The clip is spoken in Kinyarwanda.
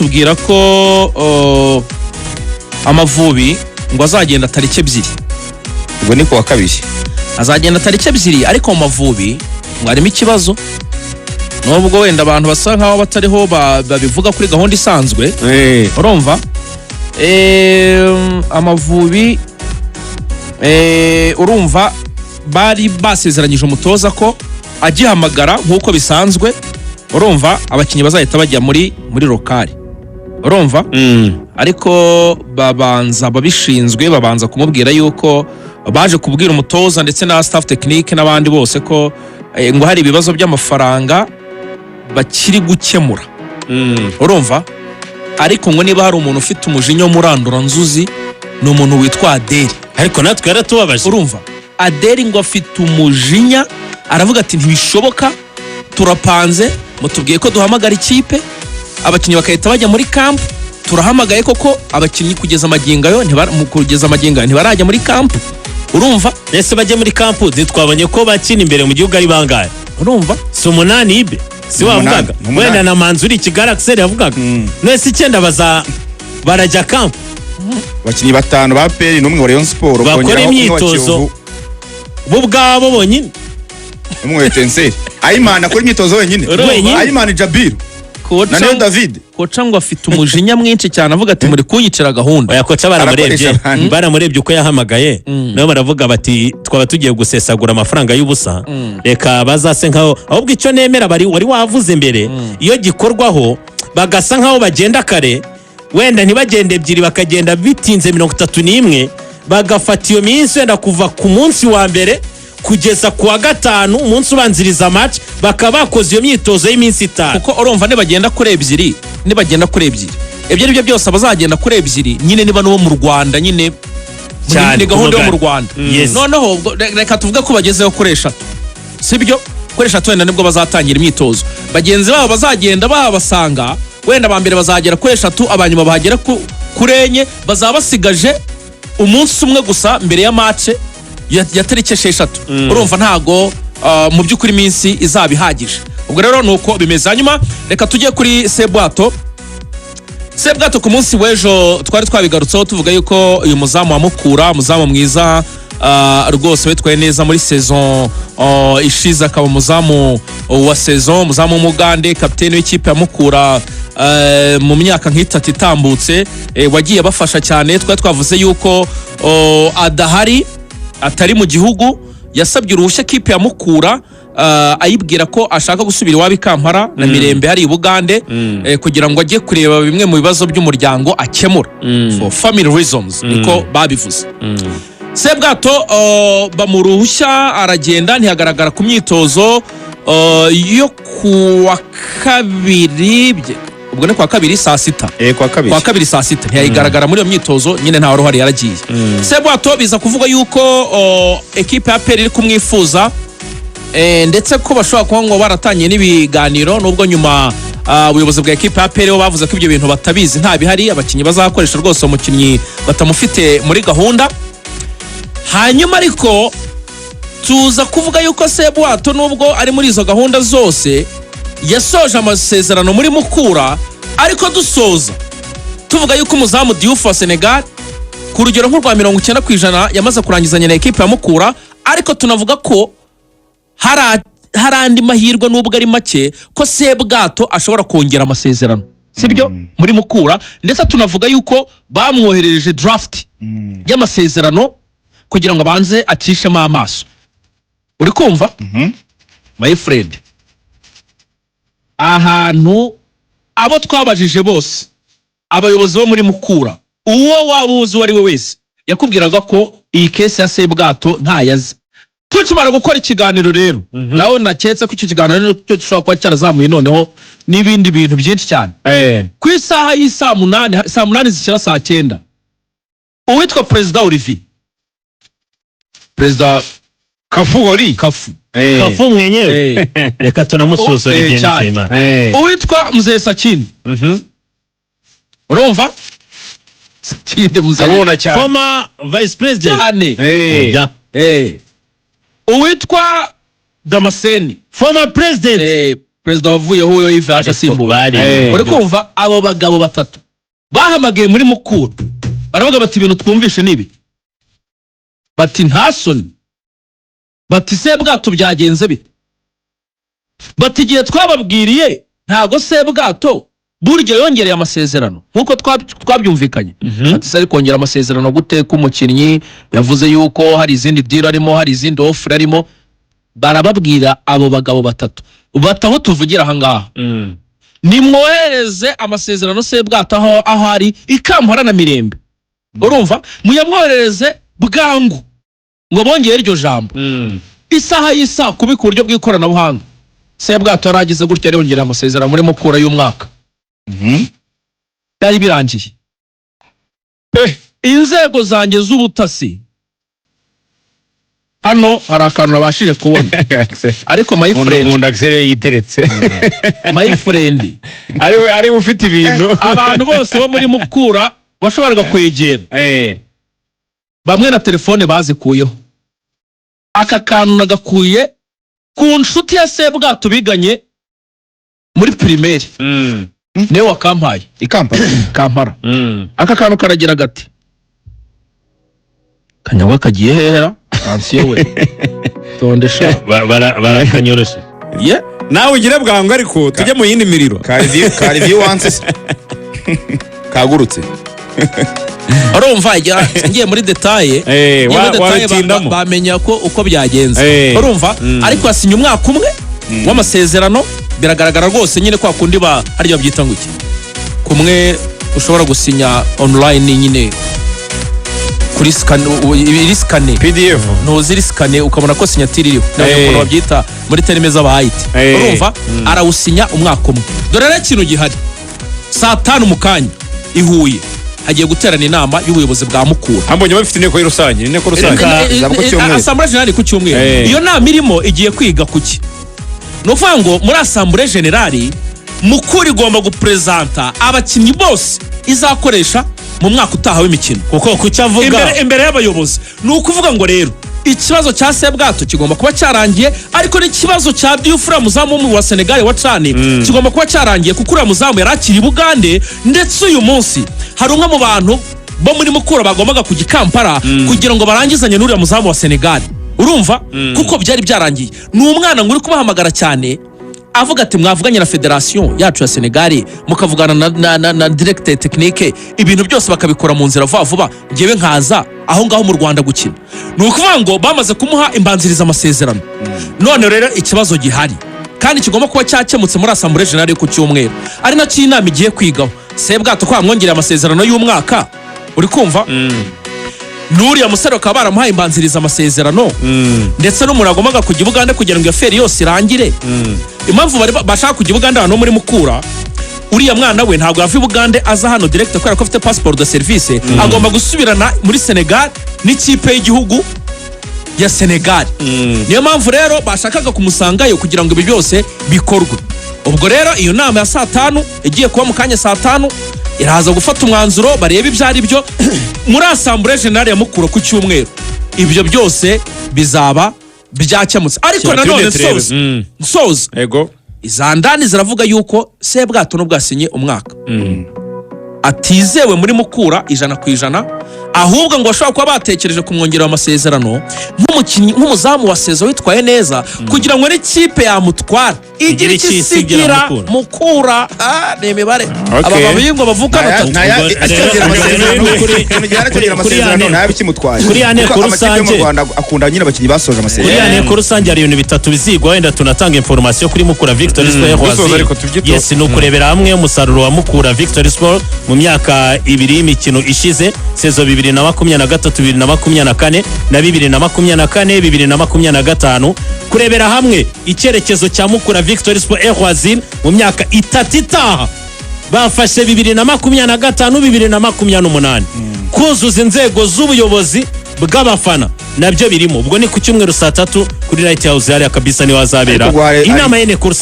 batubwira ko Amavubi ngo azagenda tariki 2. ubwo ni kuwa kabiri Azagenda tariki 2 ariko mu Mavubi mwarimo ikibazo nubwo wenda abantu basa nkaho batariho babivuga kuri gahunda isanzwe. Urumva Amavubi urumva bari basezeranyije umutoza ko agihamagara nkuko bisanzwe. Urumva abakinyi bazahita bajya muri lokali. Urumva ariko babanza babishinzwe babanza kumubwira yuko baje kubwira umutoza ndetse na staff technique n'abandi bose ko ngo hari ibibazo by'amafaranga bakiri gukemura. Urumva ariko ngo niba hari umuntu ufite umujinya murandura nzuzi ni umuntu witwa Adeli. Ariko natwe yaratubabaje. Urumva Adeli ngo afite umujinya aravuga ati ntibishoboka turapanze mutubwiye ko duhamagara ikipe abakinyi bakahita bajya muri camp turahamagaye koko abakinyi kugeza magingayo ntibarajya muri camp. Urumva ese bajye muri camp twabonye ko bakina imbere mu gihugu ari bangaye. Urumva si 8 Ibe si wavugaga wenda na Manzuri Kigaraxer yavugaga nese 9 barajya camp bakinyi 5 ba PL n'umwe wa Rayon Sport bakora imyitozo bo bwabo bonyine umwe Tenseri Ayimana akora imyitozo wenyine Ayimana Jabiru na David koca ngo afite umujinya mwinshi cyane avuga ati muri kunyicira gahunda. Oya koca baramurebye uko yahamagaye nabo baravuga bati twaba tugiye gusesagura amafaranga y'ubusa reka bazase nkaho ahubwo icyo nemera wari wavuze mbere iyo gikorwaho bagasa nkaho bagenda kare wenda ntibagende 2 bakagenda bitinze 31 bagafata iyo minsi wenda kuva ku munsi wa mbere kugeza kuwa 5 umunsi ubanziriza match bakabakoze iyo myitozo y'iminsi 5 kuko urumva nibagenda kuri 2 ibyo nibyo byose abazagenda kuri 2 nyine niba no mu Rwanda nyine ni gahunda yo mu Rwanda. Noneho reka tuvuge ko bagezeho kuri 3 sibyo kuri 3 wenda nibwo bazatangira imyitozo bagenzi babo bazagenda babasanga wenda bambere bazagera kuri 3 abanyuma bahagera kuri 4 bazabasigaje umunsi umwe gusa mbere ya match ya tariki 6. Urumva ntago mu byukuri iminsi izabihagije. Ubwo rero nuko bimeze. Hanyuma reka tujye kuri Sebwato ku munsi w'ejo twari twabigarutseho tuvuga yuko uyu muzamu wa Mukura muzamu mwiza rwose wetwaye neza muri saison ishize akaba muzamu wa saison muzamu w'Umugande kapiteni w'ikipe ya Mukura mu myaka nk'itatu itambutse wagiye bafasha cyane. Twari twavuze yuko adahari atari mu gihugu yasabye uruhushya kipe ya Mukura ayibwira ko ashaka gusubira iwabo Kampala na Mirembe hari Bugande kugira ngo ajye kureba bimwe mu bibazo by'umuryango akemura for family reasons niko babivuze. Sebwato bamuruhushya aragenda ntihagaragara ku myitozo yo kuwa kabiri ubwo ne kwa kabiri saa 6 kwa kabiri saa 6 ntiyayigaragara muri iyo myitozo nyine nta ruhari yaragiye. Sebwato biza kuvuga yuko ekipe ya PL iri kumwifuza ndetse ko bashobora kuba ngo baratangiye n'ibiganiro nubwo nyuma ubuyobozi bwa ekipe ya PL bavuze ko ibyo bintu batabizi nta bihari abakinyi bazakoresha rwose umukinyi batamufite muri gahunda. Hanyuma ariko tuza kuvuga yuko Sebwato nubwo ari muri izo gahunda zose yasoje amasezerano muri Mukura ariko dusoza tuvuga yuko umuzamu Diouf wa Senegal ku rugero nk'urwa 90% yamaze kurangizanya na ekipe ya Mukura ariko tunavuga ko hari andi mahirwe nubwo ari make ko Sebwato ashobora kongera amasezerano sibyo muri Mukura ndetse tunavuga yuko bamwoherereje draft y'amasezerano kugira ngo abanze acishemo amaso. Uri kumva my friend ahantu abo twabajije bose abayobozi bo muri Mukura uwo wabuze wari we wese yakubwiraga ko iyi case ya Sebwato ntayazi. Tukimara gukora ikiganiro rero naho naketse ko icyo kiganiro cyo dushobora kuba cyarazamuye noneho n'ibindi bintu byinshi cyane ku isaha y'isa 8 zishyira saa 9 uwitwa President Olivier President Kafu mwenyewe reka tunamusuza igenda uwitwa Mzee Sakini urumva Sakini muzabona cyane former vice president uwitwa Damascene former president perezida wavuyeho uyo Ibya asimbuye uri kumva abo bagabo batatu bahamagaye muri Mukura baravuga bati ibintu twumvishe nibi bati ntasoni bati Sebwato byagenze bite bati igihe twababwiriye ntago Sebwato burya yongereye amasezerano nkuko twabyumvikanye ati sari kongera amasezerano gute ku mukinnyi yavuze yuko hari izindi deal arimo hari izindi offer arimo barababwira abo bagabo batatu bataho tuvugira aha ngaha nimwohereze amasezerano Sebwato aho ari Ikampara na Mirembe urumva muyamwohereze bwangu ngo bongere iryo jambo isaha y'isa kubika uburyo bw'ikoranabuhanga Sebwato yaragize gutya yongera amasezerano muri Mukura y'umwaka byari birangiye inzego zanjye z'ubutasi hano hari akantu nabashije kubona ariko my friend nkunda Axel yiteretse my friend ari ufite ibintu abantu bose bo muri Mukura bashoboraga kwegera bamwe na telefone bazikuyeho aka kantu nagakuye ku nshuti ya Sebwato biganye muri primaire ne wakampaye Kampara aka kantu karagira gati kanyagwa kagiye hera ansiyo we tondesha barakanyoroshe nawe ugire bwangu ariko tujye mu yindi miriro kari wanse kagurutse urumva ngiye muri detaye bamenya ko uko byagenze urumva ariko asinya umwaka umwe w'amasezerano biragaragara rwose nyine kwa kundi haryo babyita nguki kumwe ushobora gusinya online nyine kuri scan PDF ntuzi scan ukabona ko signature iriho nabyo babyita muri terime z'abahayiti urumva arawusinya umwaka umwe dore rero ikintu gihari saa 5 mu kanya ihuye hagiye guterana inama y'ubuyobozi bwa Mukura hambonye bafite inteko rusange Assemblée Générale ku cyumweru iyo nama irimo igiye kwiga kuki nuvuga ngo muri Assemblée Générale Mukura igomba gupresenta abakinnyi bose izakoresha mu mwaka utaha w'imikino kuko kucyavuga imbere y'abayobozi nukuvuga ngo rero ikibazo cya Sebwato kigomba kuba cyarangiye ariko n'ikibazo cya Dioufra muzamu wa Senegal wa Cani kigomba kuba cyarangiye kuko uriya muzamu yarakiri Bugande ndetse uyu munsi hari umwe mu bantu bo muri Mukura bagombaga kujya Kampala kugira ngo barangizanye n'uriya muzamu wa Senegal urumva kuko byari byarangiye ni umwana nguri kubahamagara cyane avuga ati mwavuganye na federation yacu ya Senegal mukavugana na directeur technique ibintu byose bakabikora mu nzira vuba ngewe nkaza aho ngaho mu Rwanda gukina nukuvuga ngo bamaze kumuha imbanziriza amasezerano none rero ikibazo gihari kandi kigomba kuba cyakemutse muri Assemblée Générale ku cyumweru ari na cy'inama igiye kwigaho Sebwato kwa mwongerera amasezerano y'umwaka uri kumva Nuriya musore bakaba baramuhaye imbanziriza amasezerano ndetse n'umuntu agombaga kujya Bugande kugira ngo iyo feri yose irangire impamvu bashaka kujya Bugande hano muri Mukura uriya mwana we ntabwo yavuye Bugande aza hano direct kubera ko afite passport de service agomba gusubirana muri Senegal n'ikipe y'igihugu ya Senegal niyo mpamvu rero bashakaga kumusangayo kugira ngo ibi byose bikorwe ubwo rero iyo nama ya saa 5 igiye kuba mu kanya saa 5 iraza gufata umwanzuro bareba ibyari byo muri Assemblée Générale ya Mukura ku cyumweru ibyo byose bizaba byakemutse ariko nanone soza ego izandani ziravuga yuko Sebwato no bwasinye umwaka atizewe muri Mukura 100% ahubwo ngo bashobora kuba batekereje kumwongerera amasezerano nk'umukinnyi nk'umuzamu wa sezo witwaye neza kugira ngo n'ikipe yamutwara igira ikisigira Mukura nemibare aba babingo bavuga kuri ya nteko rusange akunda nyine abakinnyi basoje amasezerano kuri ya nteko rusange ari ibintu bitatu bizigwa wenda tunatanga information kuri Mukura Victory Sport yes no kurebera hamwe umusaruro wa Mukura Victory Sport mu myaka 2 y'imikino ishize sezo 2023 2024 na 2024 2025 kurebera hamwe icyerekezo cya Mukura Victory Sport Equazil mu myaka 3 itaha bafashe 2025 2028 kuzuza inzego z'ubuyobozi bw'abafana nabyo birimo ubwo ni ku cyumweru saa 3 kuri Light House yari kabisa ni wazabera inama y'ene